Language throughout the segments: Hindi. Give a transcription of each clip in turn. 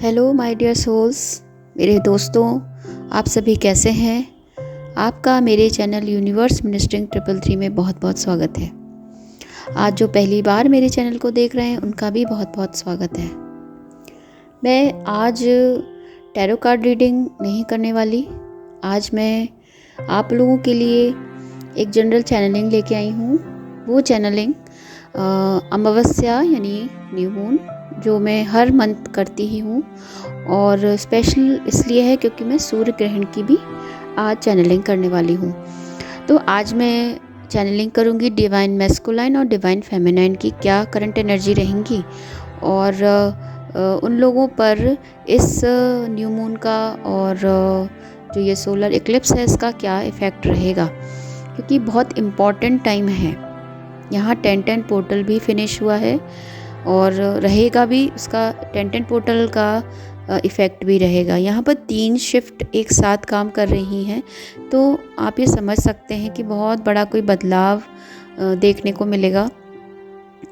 हेलो माय डियर सोल्स, मेरे दोस्तों, आप सभी कैसे हैं। आपका मेरे चैनल यूनिवर्स मिनिस्टरिंग 333 में बहुत बहुत स्वागत है। आज जो पहली बार मेरे चैनल को देख रहे हैं उनका भी बहुत बहुत स्वागत है। मैं आज टैरो कार्ड रीडिंग नहीं करने वाली। आज मैं आप लोगों के लिए एक जनरल चैनलिंग लेके आई हूँ। वो चैनलिंग अमावस्या यानी न्यू मून जो मैं हर मंथ करती ही हूँ, और स्पेशल इसलिए है क्योंकि मैं सूर्य ग्रहण की भी आज चैनलिंग करने वाली हूँ। तो आज मैं चैनलिंग करूँगी डिवाइन मैस्कुलाइन और डिवाइन फेमिनाइन की क्या करंट एनर्जी रहेंगी, और उन लोगों पर इस न्यू मून का और जो ये सोलर इक्लिप्स है इसका क्या इफ़ेक्ट रहेगा, क्योंकि बहुत इम्पॉर्टेंट टाइम है। यहाँ 10-10 पोर्टल भी फिनिश हुआ है और रहेगा भी, उसका 10-10 पोर्टल का इफ़ेक्ट भी रहेगा। यहाँ पर 3 शिफ्ट एक साथ काम कर रही हैं, तो आप ये समझ सकते हैं कि बहुत बड़ा कोई बदलाव देखने को मिलेगा।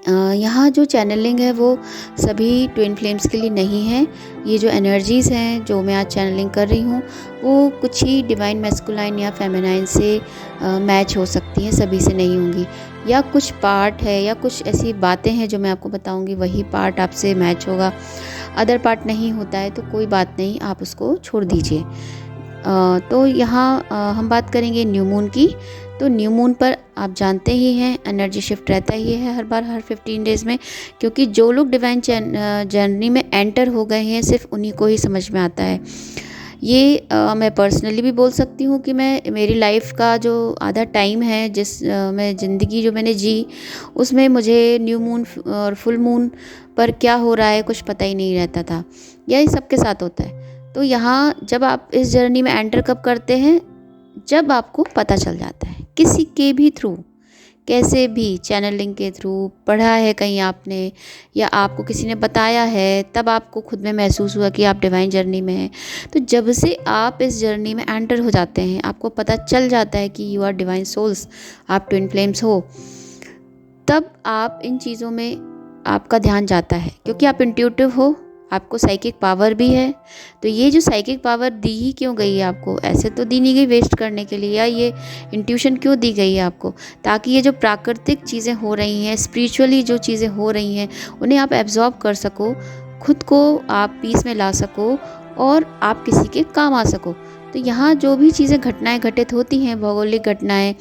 यहाँ जो चैनलिंग है वो सभी ट्विन फ्लेम्स के लिए नहीं है। ये जो एनर्जीज़ हैं जो मैं आज चैनलिंग कर रही हूँ वो कुछ ही डिवाइन मैस्कुलाइन या फेमिनाइन से मैच हो सकती हैं, सभी से नहीं होंगी। या कुछ पार्ट है या कुछ ऐसी बातें हैं जो मैं आपको बताऊँगी, वही पार्ट आपसे मैच होगा। अदर पार्ट नहीं होता है तो कोई बात नहीं, आप उसको छोड़ दीजिए। तो यहाँ हम बात करेंगे न्यू मून की। तो न्यू मून पर आप जानते ही हैं एनर्जी शिफ्ट रहता ही है हर बार, हर 15 डेज़ में, क्योंकि जो लोग डिवाइन जर्नी में एंटर हो गए हैं सिर्फ उन्हीं को ही समझ में आता है। ये मैं पर्सनली भी बोल सकती हूँ कि मेरी लाइफ का जो आधा टाइम है, जिस मैं ज़िंदगी जो मैंने जी, उसमें मुझे न्यू मून और फुल मून पर क्या हो रहा है कुछ पता ही नहीं रहता था। यही सबके साथ होता है। तो यहाँ जब आप इस जर्नी में एंटर कब करते हैं, जब आपको पता चल जाता है किसी के भी थ्रू, कैसे भी, चैनलिंग के थ्रू, पढ़ा है कहीं आपने या आपको किसी ने बताया है, तब आपको खुद में महसूस हुआ कि आप डिवाइन जर्नी में हैं। तो जब से आप इस जर्नी में एंटर हो जाते हैं, आपको पता चल जाता है कि यू आर डिवाइन सोल्स, आप ट्विन फ्लेम्स हो, तब आप इन चीज़ों में आपका ध्यान जाता है, क्योंकि आप इंट्यूटिव हो, आपको साइकिक पावर भी है। तो ये जो साइकिक पावर दी ही क्यों गई है आपको, ऐसे तो दी नहीं गई वेस्ट करने के लिए। या ये इंट्यूशन क्यों दी गई है आपको, ताकि ये जो प्राकृतिक चीज़ें हो रही हैं, स्पिरिचुअली जो चीज़ें हो रही हैं, उन्हें आप एब्जॉर्ब कर सको, खुद को आप पीस में ला सको और आप किसी के काम आ सको। तो यहाँ जो भी चीज़ें, घटनाएं घटित होती हैं, भौगोलिक घटनाएं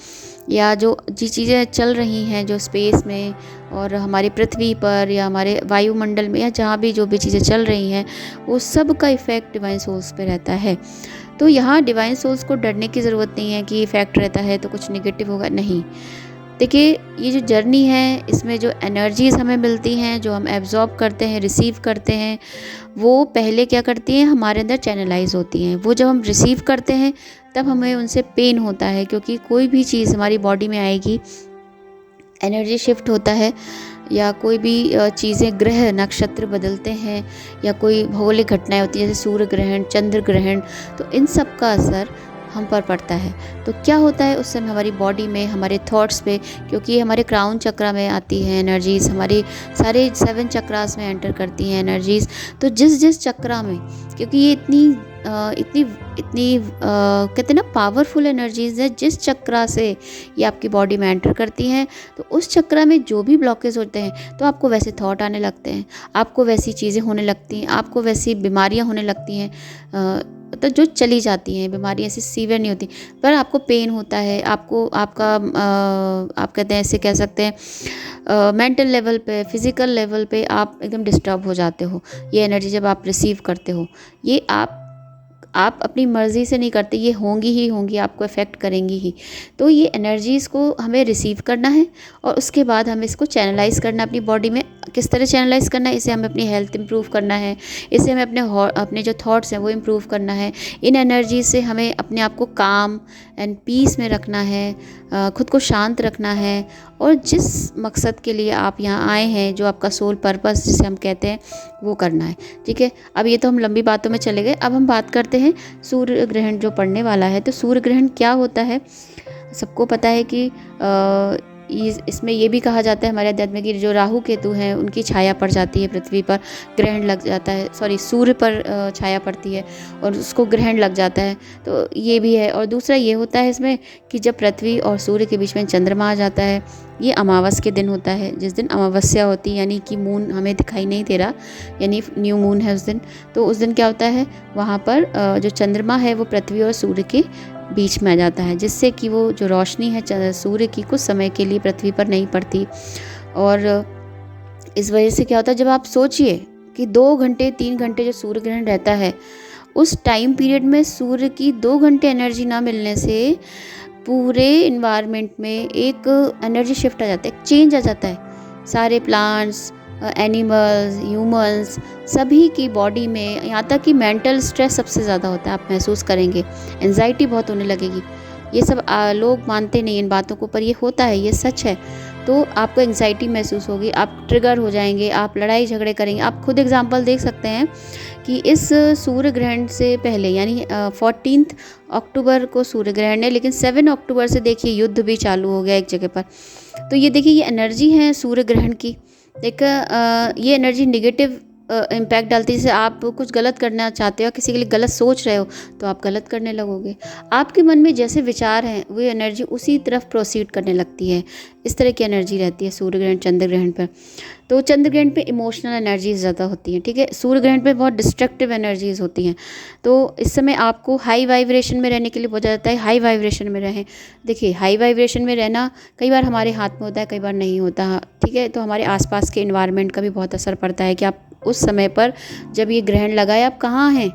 या जो चीज़ें चल रही हैं जो स्पेस में और हमारी पृथ्वी पर या हमारे वायुमंडल में या जहाँ भी जो भी चीज़ें चल रही हैं, वो सब का इफ़ेक्ट डिवाइन सोल्स पे रहता है। तो यहाँ डिवाइन सोल्स को डरने की ज़रूरत नहीं है कि इफ़ेक्ट रहता है तो कुछ नेगेटिव होगा, नहीं। देखिए, ये जो जर्नी है इसमें जो एनर्जीज़ हमें मिलती हैं, जो हम एब्जॉर्ब करते हैं, रिसीव करते हैं, वो पहले क्या करती हैं, हमारे अंदर चैनलाइज होती हैं। वो जब हम रिसीव करते हैं तब हमें उनसे पेन होता है, क्योंकि कोई भी चीज़ हमारी बॉडी में आएगी, एनर्जी शिफ्ट होता है, या कोई भी चीज़ें, ग्रह नक्षत्र बदलते हैं, या कोई भौगोलिक घटनाएं होती हैं जैसे सूर्य ग्रहण, चंद्र ग्रहण, तो इन सब का असर हम पर पड़ता है। तो क्या होता है उस समय हमारी बॉडी में, हमारे थॉट्स पे, क्योंकि ये हमारे क्राउन चक्रा में आती है एनर्जीज़, हमारी सारे 7 चक्रास में एंटर करती हैं एनर्जीज़। तो जिस जिस चक्रा में, क्योंकि ये इतनी कहते हैं ना पावरफुल एनर्जीज़ है, जिस चक्रा से ये आपकी बॉडी में एंटर करती हैं, तो उस चक्रा में जो भी ब्लॉकेज होते हैं तो आपको वैसे थॉट आने लगते हैं, आपको वैसी चीज़ें होने लगती हैं, आपको वैसी बीमारियां होने लगती हैं। तो जो चली जाती हैं बीमारियां, ऐसी सीवियर नहीं होती, पर आपको पेन होता है, आपको आपका आप कहते हैं, ऐसे कह सकते हैं, मेंटल लेवल पे, फिज़िकल लेवल पे आप एकदम डिस्टर्ब हो जाते हो। ये एनर्जी जब आप रिसीव करते हो, ये आप अपनी मर्ज़ी से नहीं करते, ये होंगी ही होंगी, आपको इफ़ेक्ट करेंगी ही। तो ये एनर्जीज़ को हमें रिसीव करना है और उसके बाद हमें इसको चैनलाइज़ करना है अपनी बॉडी में। किस तरह चैनलाइज़ करना है, इसे हमें अपनी हेल्थ इंप्रूव करना है, इसे हमें अपने जो थॉट्स हैं वो इम्प्रूव करना है। इन एनर्जी से हमें अपने आप को काम एंड पीस में रखना है, खुद को शांत रखना है, और जिस मकसद के लिए आप यहाँ आए हैं, जो आपका सोल पर्पस जिसे हम कहते हैं, वो करना है। ठीक है, अब ये तो हम लंबी बातों में चले गए। अब हम बात करते हैं सूर्य ग्रहण जो पड़ने वाला है। तो सूर्य ग्रहण क्या होता है, सबको पता है कि इसमें ये भी कहा जाता है हमारे अध्यात्म में कि जो राहु केतु हैं उनकी छाया पड़ जाती है पृथ्वी पर, ग्रहण लग जाता है, सॉरी सूर्य पर छाया पड़ती है और उसको ग्रहण लग जाता है, तो ये भी है। और दूसरा ये होता है इसमें कि जब पृथ्वी और सूर्य के बीच में चंद्रमा आ जाता है, ये अमावस के दिन होता है, जिस दिन अमावस्या होती है, यानी कि मून हमें दिखाई नहीं दे रहा, यानी न्यू मून है उस दिन। तो उस दिन क्या होता है, वहाँ पर जो चंद्रमा है वो पृथ्वी और सूर्य के बीच में आ जाता है, जिससे कि वो जो रोशनी है सूर्य की कुछ समय के लिए पृथ्वी पर नहीं पड़ती। और इस वजह से क्या होता है, जब आप सोचिए कि 2 घंटे 3 घंटे जो सूर्य ग्रहण रहता है, उस टाइम पीरियड में सूर्य की 2 घंटे एनर्जी ना मिलने से पूरे इन्वायरमेंट में एक एनर्जी शिफ्ट आ जाता है, चेंज आ जाता है। सारे प्लांट्स, एनिमल्स, ह्यूमंस, सभी की बॉडी में, यहाँ तक कि मेंटल स्ट्रेस सबसे ज़्यादा होता है, आप महसूस करेंगे, एंजाइटी बहुत होने लगेगी। ये सब लोग मानते नहीं इन बातों को, पर ये होता है, ये सच है। तो आपको एंजाइटी महसूस होगी, आप ट्रिगर हो जाएंगे, आप लड़ाई झगड़े करेंगे। आप खुद एग्जांपल देख सकते हैं कि इस सूर्य ग्रहण से पहले, यानी 14 अक्टूबर को सूर्य ग्रहण है, लेकिन 7 अक्टूबर से देखिए युद्ध भी चालू हो गया एक जगह पर। तो ये देखिए, ये एनर्जी है सूर्य ग्रहण की। एक ये एनर्जी नेगेटिव इम्पैक्ट डालती है। जैसे आप कुछ गलत करना चाहते हो, किसी के लिए गलत सोच रहे हो, तो आप गलत करने लगोगे। आपके मन में जैसे विचार हैं, वो एनर्जी उसी तरफ प्रोसीड करने लगती है। इस तरह की एनर्जी रहती है सूर्य ग्रहण, चंद्र ग्रहण पर। तो चंद्र ग्रहण पे इमोशनल एनर्जीज ज़्यादा होती हैं, ठीक है। सूर्य ग्रहण पे बहुत डिस्ट्रक्टिव एनर्जीज होती हैं। तो इस समय आपको हाई वाइब्रेशन में रहने के लिए बोला जाता है, हाई वाइब्रेशन में रहें। देखिए, हाई वाइब्रेशन में रहना कई बार हमारे हाथ में होता है, कई बार नहीं होता, ठीक है। तो हमारे आसपास के एनवायरनमेंट का भी बहुत असर पड़ता है कि आप उस समय पर जब ये ग्रहण लगा है, आप कहाँ हैं,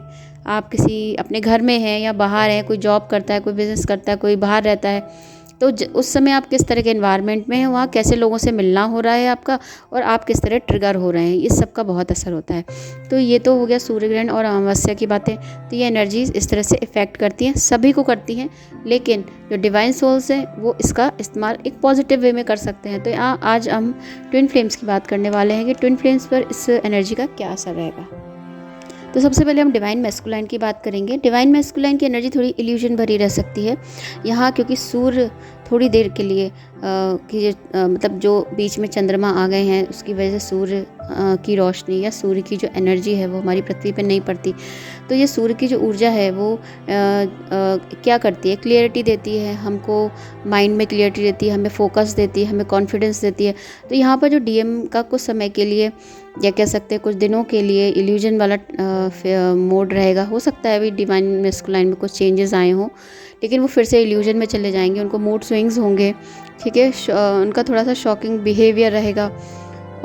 आप किसी अपने घर में हैं या बाहर हैं, कोई जॉब करता है, कोई बिज़नेस करता है, कोई बाहर रहता है। तो उस समय आप किस तरह के एनवायरनमेंट में हैं, वहाँ कैसे लोगों से मिलना हो रहा है आपका, और आप किस तरह ट्रिगर हो रहे हैं, इस सब का बहुत असर होता है। तो ये तो हो गया सूर्य ग्रहण और अमावस्या की बातें। तो ये एनर्जीज इस तरह से इफ़ेक्ट करती हैं, सभी को करती हैं, लेकिन जो डिवाइन सोल्स हैं वो इसका इस्तेमाल एक पॉजिटिव वे में कर सकते हैं। तो आज हम ट्विन फ्लेम्स की बात करने वाले हैं कि ट्विन फ्लेम्स पर इस एनर्जी का क्या असर रहेगा। तो सबसे पहले हम डिवाइन मैस्कुलाइन की बात करेंगे। डिवाइन मैस्कुलाइन की एनर्जी थोड़ी इल्यूजन भरी रह सकती है यहाँ, क्योंकि सूर्य थोड़ी देर के लिए मतलब जो बीच में चंद्रमा आ गए हैं, उसकी वजह से सूर्य की रोशनी या सूर्य की जो एनर्जी है वो हमारी पृथ्वी पर नहीं पड़ती। तो ये सूर्य की जो ऊर्जा है वो क्या करती है, क्लियरिटी देती है हमको, माइंड में क्लियरिटी देती है, हमें फोकस देती है, हमें कॉन्फिडेंस देती है। तो यहाँ पर जो डीएम का कुछ समय के लिए, या कह सकते हैं कुछ दिनों के लिए, इल्यूजन वाला मोड रहेगा। हो सकता है अभी डिवाइन मैस्कुलाइन में कुछ चेंजेस आए हों, लेकिन वो फिर से इल्यूजन में चले जाएंगे, उनको मूड स्विंग्स होंगे, ठीक है। उनका थोड़ा सा शॉकिंग बिहेवियर रहेगा,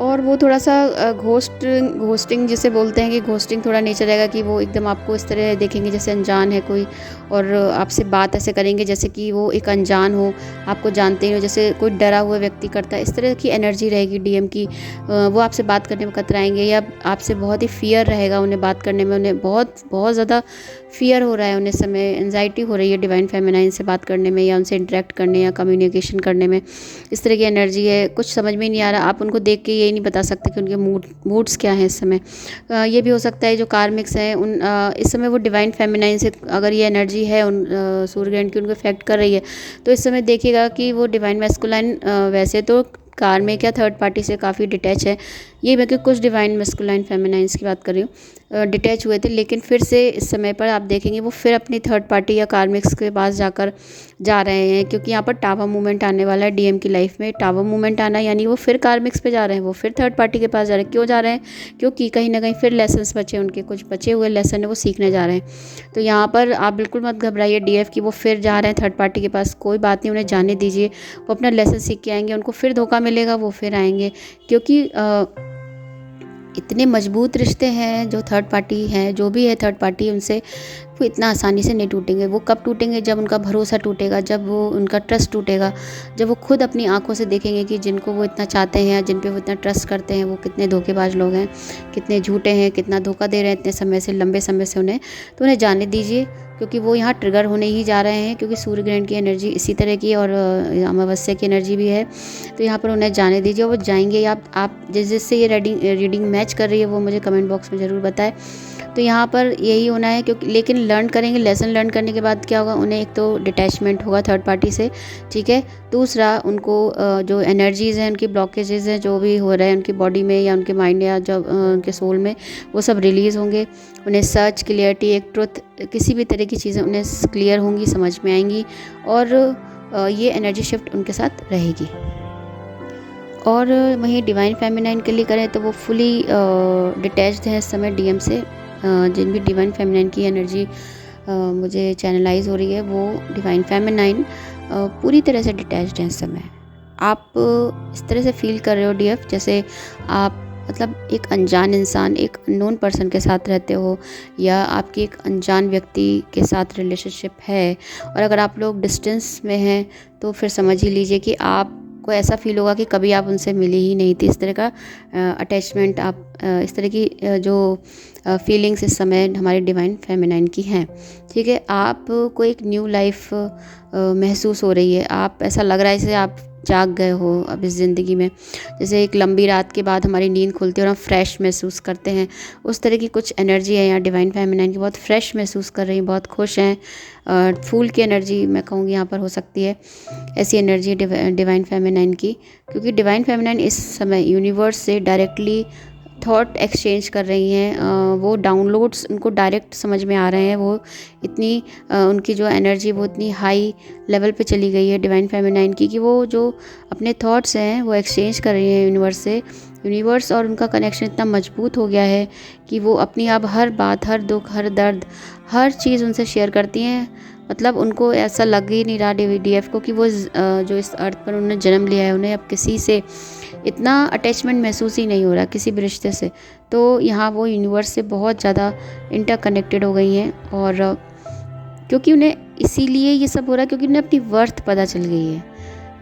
और वो थोड़ा सा घोस्टिंग जिसे बोलते हैं, कि घोस्टिंग थोड़ा नेचर रहेगा, कि वो एकदम आपको इस तरह देखेंगे जैसे अनजान है कोई, और आपसे बात ऐसे करेंगे जैसे कि वो एक अनजान हो, आपको जानते ही हो, जैसे कोई डरा हुआ व्यक्ति करता है। इस तरह की एनर्जी रहेगी डीएम की। वो आपसे बात करने में कतराएंगे, या आपसे बहुत ही फियर रहेगा उन्हें बात करने में, उन्हें बहुत बहुत ज़्यादा फियर हो रहा है, उन्हें समय एंजाइटी हो रही है डिवाइन फेमिनाइन से बात करने में, या उनसे इंटरेक्ट करने या कम्युनिकेशन करने में। इस तरह की एनर्जी है, कुछ समझ में नहीं आ रहा, आप उनको देख के ये नहीं बता सकते कि उनके मूड्स क्या हैं इस समय। ये भी हो सकता है जो कार्मिक्स हैं उन इस समय वो डिवाइन फेमिनाइन से अगर ये एनर्जी है उन सूर्य ग्रहण की उनको इफेक्ट कर रही है, तो इस समय देखिएगा कि वो डिवाइन मैस्कुलाइन वैसे तो कार्मिक या थर्ड पार्टी से काफ़ी डिटैच है। ये मैं कि कुछ डिवाइन मैस्कुलाइन फेमिनाइंस की बात कर रही हूँ, डिटैच हुए थे, लेकिन फिर से इस समय पर आप देखेंगे वो फिर अपनी थर्ड पार्टी या कार्मिक्स के पास जा रहे हैं, क्योंकि यहाँ पर टावर मूवमेंट आने वाला है डीएम की लाइफ में। टावर मूवमेंट आना यानी वो फिर कार्मिक्स पे जा रहे हैं, वो फिर थर्ड पार्टी के पास जा रहे हैं। क्यों जा रहे हैं? क्योंकि कहीं ना कहीं फिर लेसन्स बचे, उनके कुछ बचे हुए लेसन है वो सीखने जा रहे हैं। तो यहाँ पर आप बिल्कुल मत घबराइए डीएफ की वो फिर जा रहे हैं थर्ड पार्टी के पास, कोई बात नहीं, उन्हें जाने दीजिए, वो अपना लेसन सीख के आएंगे, उनको फिर धोखा मिलेगा, वो फिर आएंगे, क्योंकि इतने मजबूत रिश्ते हैं जो थर्ड पार्टी हैं, जो भी है थर्ड पार्टी, उनसे वो इतना आसानी से नहीं टूटेंगे। वो कब टूटेंगे? जब उनका भरोसा टूटेगा, जब वो उनका ट्रस्ट टूटेगा, जब वो खुद अपनी आंखों से देखेंगे कि जिनको वो इतना चाहते हैं, जिन पे वो इतना ट्रस्ट करते हैं, वो कितने धोखेबाज लोग हैं, कितने झूठे हैं, कितना धोखा दे रहे हैं इतने समय से, लंबे समय से उन्हें। तो उन्हें जाने दीजिए, क्योंकि वो यहाँ ट्रिगर होने ही जा रहे हैं, क्योंकि सूर्य ग्रहण की एनर्जी इसी तरह की और अमावस्या की एनर्जी भी है। तो यहाँ पर उन्हें जाने दीजिए, वो जाएंगे। आप जिससे ये रीडिंग मैच कर रही है वो मुझे कमेंट बॉक्स में ज़रूर बताएं। तो यहाँ पर यही होना है, क्योंकि लेकिन लर्न करेंगे। लेसन लर्न करने के बाद क्या होगा, उन्हें एक तो डिटैचमेंट होगा थर्ड पार्टी से, ठीक है। दूसरा, उनको जो एनर्जीज़ हैं, उनकी ब्लॉकेजेस हैं, जो भी हो रहा है उनकी बॉडी में या उनके माइंड या जो उनके सोल में, वो सब रिलीज़ होंगे। उन्हें सच, क्लियरिटी, एक ट्रुथ, किसी भी तरह की चीज़ें उन्हें क्लियर होंगी, समझ में आएंगी, और ये एनर्जी शिफ्ट उनके साथ रहेगी। और वहीं डिवाइन फेमिनाइन के लिए करें तो वो फुली डिटैच्ड है इस समय डीएम से। जिन भी डिवाइन फेमिनाइन की एनर्जी मुझे चैनलाइज हो रही है, वो डिवाइन फेमिनाइन पूरी तरह से डिटैच्ड है इस समय। आप इस तरह से फील कर रहे हो डीएफ, जैसे आप मतलब एक अनजान इंसान, एक अननोन पर्सन के साथ रहते हो, या आपकी एक अनजान व्यक्ति के साथ रिलेशनशिप है। और अगर आप लोग डिस्टेंस में हैं तो फिर समझ ही लीजिए कि आपको ऐसा फील होगा कि कभी आप उनसे मिली ही नहीं थी। इस तरह का अटैचमेंट, आप इस तरह की जो फीलिंग्स इस समय हमारे डिवाइन फेमिनाइन की हैं, ठीक है। आपको एक न्यू लाइफ महसूस हो रही है। आप, ऐसा लग रहा है जैसे आप जाग गए हो अब इस ज़िंदगी में, जैसे एक लंबी रात के बाद हमारी नींद खुलती है और हम फ्रेश महसूस करते हैं। उस तरह की कुछ एनर्जी है यहाँ डिवाइन फेमिनाइन की। बहुत फ्रेश महसूस कर रही हैं, बहुत खुश हैं। फूल की एनर्जी मैं कहूँगी यहाँ पर हो सकती है, ऐसी एनर्जी डिवाइन फेमिनाइन की, क्योंकि डिवाइन फेमिनाइन इस समय यूनिवर्स से डायरेक्टली थॉट एक्सचेंज कर रही हैं। वो डाउनलोड्स उनको डायरेक्ट समझ में आ रहे हैं। वो इतनी उनकी जो एनर्जी वो इतनी हाई लेवल पे चली गई है डिवाइन फेमिनाइन की, कि वो जो अपने थॉट्स हैं वो एक्सचेंज कर रही हैं यूनिवर्स से। यूनिवर्स और उनका कनेक्शन इतना मजबूत हो गया है कि वो अपनी आप हर बात, हर दुख, हर दर्द, हर चीज़ उनसे शेयर करती हैं। मतलब उनको ऐसा लग ही नहीं रहा डीएफ को कि वो जो इस अर्थ पर उन्होंने जन्म लिया है, उन्हें अब किसी से इतना अटैचमेंट महसूस ही नहीं हो रहा, किसी भी रिश्ते से। तो यहाँ वो यूनिवर्स से बहुत ज़्यादा इंटरकनेक्टेड हो गई हैं। और क्योंकि उन्हें इसीलिए ये सब हो रहा है क्योंकि उन्हें अपनी वर्थ पता चल गई है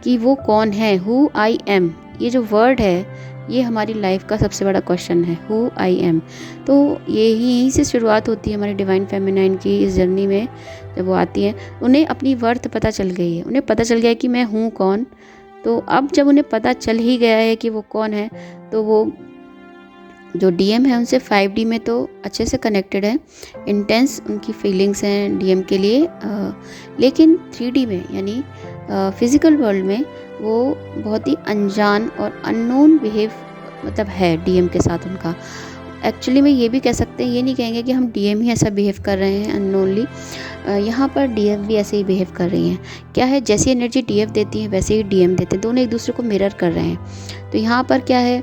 कि वो कौन है, हु आई एम। ये जो वर्ड है, ये हमारी लाइफ का सबसे बड़ा क्वेश्चन है, हु आई एम। तो यहीं से शुरुआत होती है हमारी डिवाइन फेमिनाइन की इस जर्नी में। जब वो आती हैं, उन्हें अपनी वर्थ पता चल गई है, उन्हें पता चल गया है कि मैं हूँ कौन। तो अब जब उन्हें पता चल ही गया है कि वो कौन है, तो वो जो डीएम है उनसे 5D में तो अच्छे से कनेक्टेड है, इंटेंस उनकी फीलिंग्स हैं डीएम के लिए। लेकिन 3D में यानी फिज़िकल वर्ल्ड में वो बहुत ही अनजान और अननोन बिहेव मतलब है डीएम के साथ उनका। एक्चुअली में ये भी कह सकते हैं, ये नहीं कहेंगे कि हम डीएम ही ऐसा बिहेव कर रहे हैं अननोनली। यहाँ पर डीएम भी ऐसे ही बिहेव कर रही हैं। क्या है, जैसी एनर्जी डीएम देती है वैसे ही डीएम देते हैं, दोनों एक दूसरे को मिरर कर रहे हैं। तो यहाँ पर क्या है,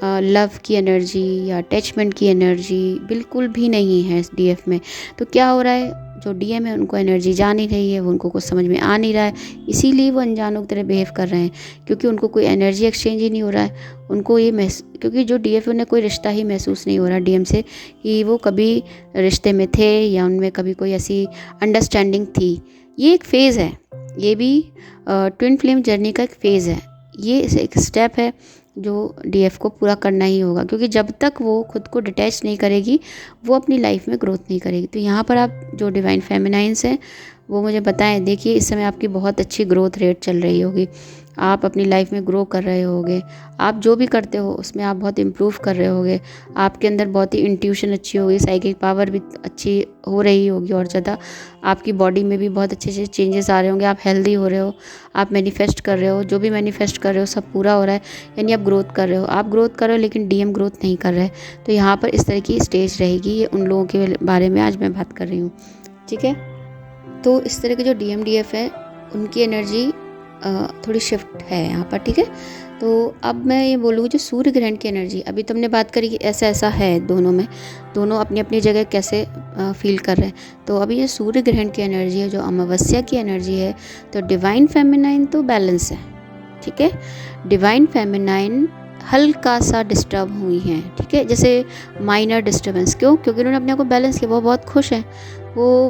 लव की एनर्जी या अटैचमेंट की एनर्जी बिल्कुल भी नहीं है इस डीएफ में। तो क्या हो रहा है, जो डीएम है उनको एनर्जी जा नहीं रही है, वो उनको कुछ समझ में आ नहीं रहा है, इसीलिए वो अनजानों की तरह बिहेव कर रहे हैं, क्योंकि उनको कोई एनर्जी एक्सचेंज ही नहीं हो रहा है। उनको ये क्योंकि जो डीएफ उन्हें कोई रिश्ता ही महसूस नहीं हो रहा डीएम से, कि वो कभी रिश्ते में थे या उनमें कभी कोई ऐसी अंडरस्टैंडिंग थी। ये एक फ़ेज़ है, ये भी ट्विन फ्लेम जर्नी का एक फ़ेज़ है। ये एक स्टेप है जो डीएफ को पूरा करना ही होगा, क्योंकि जब तक वो खुद को डिटैच नहीं करेगी वो अपनी लाइफ में ग्रोथ नहीं करेगी। तो यहाँ पर आप जो डिवाइन फेमिनाइंस हैं वो मुझे बताएं। देखिए, इस समय आपकी बहुत अच्छी ग्रोथ रेट चल रही होगी, आप अपनी लाइफ में ग्रो कर रहे होगे, आप जो भी करते हो उसमें आप बहुत इम्प्रूव कर रहे होगे, आपके अंदर बहुत ही इंट्यूशन अच्छी होगी, साइकिक पावर भी अच्छी हो रही होगी, और ज़्यादा आपकी बॉडी में भी बहुत अच्छे अच्छे चेंजेस आ रहे होंगे, आप हेल्दी हो रहे हो, आप मैनिफेस्ट कर रहे हो, जो भी मैनिफेस्ट कर रहे हो सब पूरा हो रहा है, यानी आप ग्रोथ कर रहे हो। आप ग्रोथ कर रहे हो लेकिन डीएम ग्रोथ नहीं कर रहे। तो यहाँ पर इस तरह की स्टेज रहेगी, ये उन लोगों के बारे में आज मैं बात कर रही हूँ, ठीक है। तो इस तरह के जो डीएफ है उनकी एनर्जी थोड़ी शिफ्ट है यहाँ पर, ठीक है। तो अब मैं ये बोलूँगी जो सूर्य ग्रहण की एनर्जी, अभी तुमने बात करी कि ऐसा ऐसा है दोनों में, दोनों अपनी अपनी जगह कैसे फील कर रहे हैं। तो अभी ये सूर्य ग्रहण की एनर्जी है, जो अमावस्या की एनर्जी है, तो डिवाइन फेमिनाइन तो बैलेंस है, ठीक है। डिवाइन फेमिनाइन हल्का सा डिस्टर्ब हुई हैं, ठीक है, जैसे माइनर डिस्टर्बेंस। क्यों? क्योंकि उन्होंने अपने को बैलेंस किया, वो बहुत खुश हैं, वो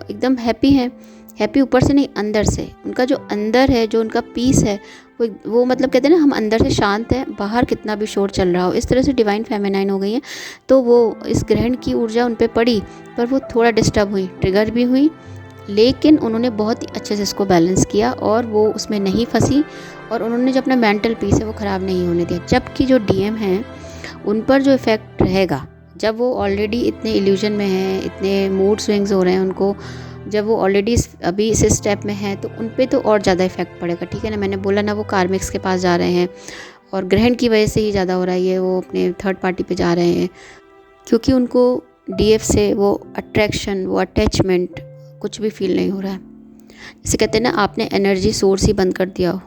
एकदम हैप्पी हैं। हैप्पी ऊपर से नहीं, अंदर से। उनका जो अंदर है, जो उनका पीस है, वो मतलब कहते हैं ना, हम अंदर से शांत हैं, बाहर कितना भी शोर चल रहा हो। इस तरह से डिवाइन फेमिनाइन हो गई हैं। तो वो इस ग्रहण की ऊर्जा उन पे पड़ी, पर वो थोड़ा डिस्टर्ब हुई, ट्रिगर भी हुई, लेकिन उन्होंने बहुत ही अच्छे से इसको बैलेंस किया और वो उसमें नहीं फंसी, और उन्होंने जो अपना मेंटल पीस है वो ख़राब नहीं होने दिया। जबकि जो डीएम हैं उन पर जो इफ़ेक्ट रहेगा जब वो ऑलरेडी इतने इल्यूजन में हैं, इतने मूड स्विंग्स हो रहे हैं उनको, जब वो ऑलरेडी अभी इस स्टेप में हैं तो उन पे तो और ज़्यादा इफेक्ट पड़ेगा, ठीक है ना। मैंने बोला ना वो कार्मिक्स के पास जा रहे हैं और ग्रहण की वजह से ही ज़्यादा हो रहा है ये, वो अपने थर्ड पार्टी पे जा रहे हैं क्योंकि उनको डीएफ से वो अट्रैक्शन, वो अटैचमेंट कुछ भी फील नहीं हो रहा है। जैसे कहते हैं ना, आपने एनर्जी सोर्स ही बंद कर दिया हो,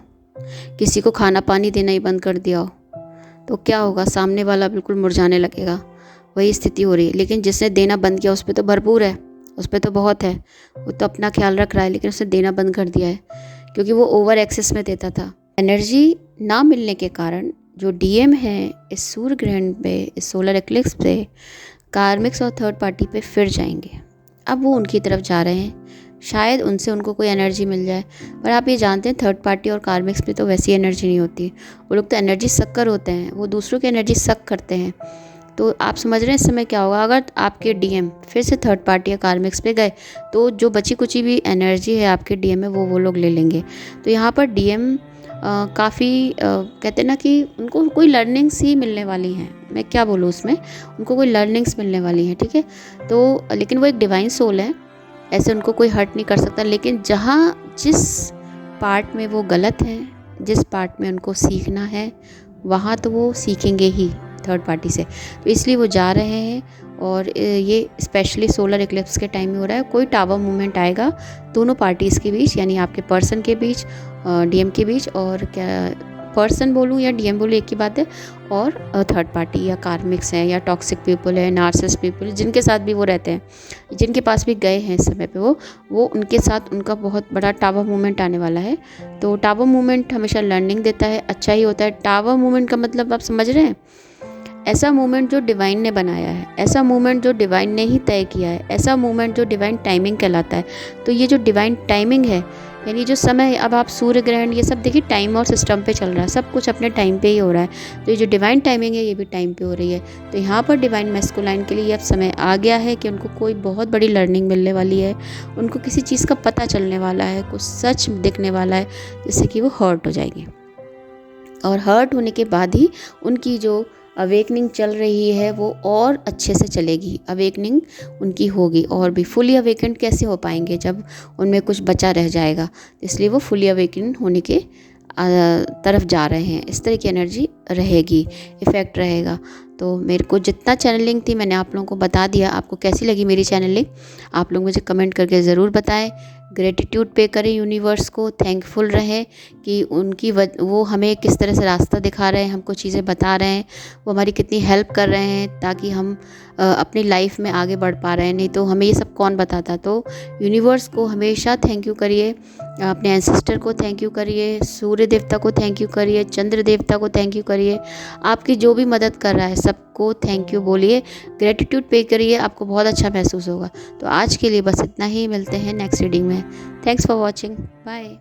किसी को खाना पानी देना ही बंद कर दिया हो, तो क्या होगा, सामने वाला बिल्कुल मुरझाने लगेगा। वही स्थिति हो रही है। लेकिन जिसने देना बंद किया उस पर तो भरपूर है, उस पर तो बहुत है, वो तो अपना ख्याल रख रहा है, लेकिन उसने देना बंद कर दिया है क्योंकि वो ओवर एक्सेस में देता था। एनर्जी ना मिलने के कारण जो डीएम है इस सूर्य ग्रहण पे, इस सोलर एक्लिप्स पे, कार्मिक्स और थर्ड पार्टी पे फिर जाएंगे। अब वो उनकी तरफ जा रहे हैं, शायद उनसे उनको कोई एनर्जी मिल जाए। पर आप ये जानते हैं थर्ड पार्टी और कार्मिक्स पे तो वैसी एनर्जी नहीं होती, वो लोग तो एनर्जी सक्कर होते हैं, वो दूसरों की एनर्जी सक करते हैं। तो आप समझ रहे हैं इस समय क्या होगा, अगर आपके डीएम फिर से थर्ड पार्टी या कार्मिक्स पे गए तो जो बची कुची भी एनर्जी है आपके डीएम में वो लोग ले लेंगे। तो यहाँ पर डीएम काफ़ी कहते हैं ना कि उनको कोई लर्निंग्स ही मिलने वाली हैं। मैं क्या बोलूँ उसमें, उनको कोई लर्निंग्स मिलने वाली हैं, ठीक है। तो लेकिन वो एक डिवाइन सोल है, ऐसे उनको कोई हर्ट नहीं कर सकता। लेकिन जिस पार्ट में वो गलत हैं, जिस पार्ट में उनको सीखना है, वहाँ तो वो सीखेंगे ही थर्ड पार्टी से। तो इसलिए वो जा रहे हैं और ये स्पेशली सोलर इक्लिप्स के टाइम में हो रहा है। कोई टावर मूवमेंट आएगा दोनों पार्टीज़ के बीच, यानी आपके पर्सन के बीच, डीएम के बीच, और क्या पर्सन बोलूँ या डीएम बोलूँ एक ही बात है, और थर्ड पार्टी या कार्मिक्स हैं या टॉक्सिक पीपल है, नार्सिसिस्ट पीपल, जिनके साथ भी वो रहते हैं, जिनके पास भी गए हैं इस समय पे वो उनके साथ उनका बहुत बड़ा टावर मूवमेंट आने वाला है। तो टावर मूवमेंट हमेशा लर्निंग देता है, अच्छा ही होता है। टावर मूवमेंट का मतलब आप समझ रहे हैं, ऐसा मूवमेंट जो डिवाइन ने बनाया है, ऐसा मूवमेंट जो डिवाइन ने ही तय किया है, ऐसा मूवमेंट जो डिवाइन टाइमिंग कहलाता है। तो ये जो डिवाइन टाइमिंग है, यानी जो समय है, अब आप सूर्य ग्रहण ये सब देखिए टाइम और सिस्टम पे चल रहा है, सब कुछ अपने टाइम पे ही हो रहा है। तो ये जो डिवाइन टाइमिंग है ये भी टाइम पे हो रही है। तो यहाँ पर डिवाइन मैस्कुलाइन के लिए अब समय आ गया है कि उनको कोई बहुत बड़ी लर्निंग मिलने वाली है, उनको किसी चीज़ का पता चलने वाला है, कुछ सच दिखने वाला है, जिससे कि वो हर्ट हो जाएंगे। और हर्ट होने के बाद ही उनकी जो अवेकनिंग चल रही है वो और अच्छे से चलेगी, अवेकनिंग उनकी होगी। और भी फुली अवेकन कैसे हो पाएंगे जब उनमें कुछ बचा रह जाएगा, इसलिए वो फुली अवेकन होने के तरफ जा रहे हैं। इस तरह की एनर्जी रहेगी, इफ़ेक्ट रहेगा। तो मेरे को जितना चैनलिंग थी मैंने आप लोगों को बता दिया। आपको कैसी लगी मेरी चैनलिंग आप लोग मुझे कमेंट करके ज़रूर बताएं। ग्रेटिट्यूड पे करें यूनिवर्स को, थैंकफुल रहें कि वो हमें किस तरह से रास्ता दिखा रहे हैं, हमको चीज़ें बता रहे हैं, वो हमारी कितनी हेल्प कर रहे हैं ताकि हम अपनी लाइफ में आगे बढ़ पा रहे हैं। नहीं तो हमें ये सब कौन बताता। तो यूनिवर्स को हमेशा थैंक यू करिए, अपने एंसेस्टर को थैंक यू करिए, सूर्य देवता को थैंक यू करिए, चंद्र देवता को थैंक यू करिए, आपकी जो भी मदद कर रहा है सबको थैंक यू बोलिए, ग्रेटिट्यूड पे करिए, आपको बहुत अच्छा महसूस होगा। तो आज के लिए बस इतना ही, मिलते हैं नेक्स्ट रीडिंग में। Thanks for watching, bye.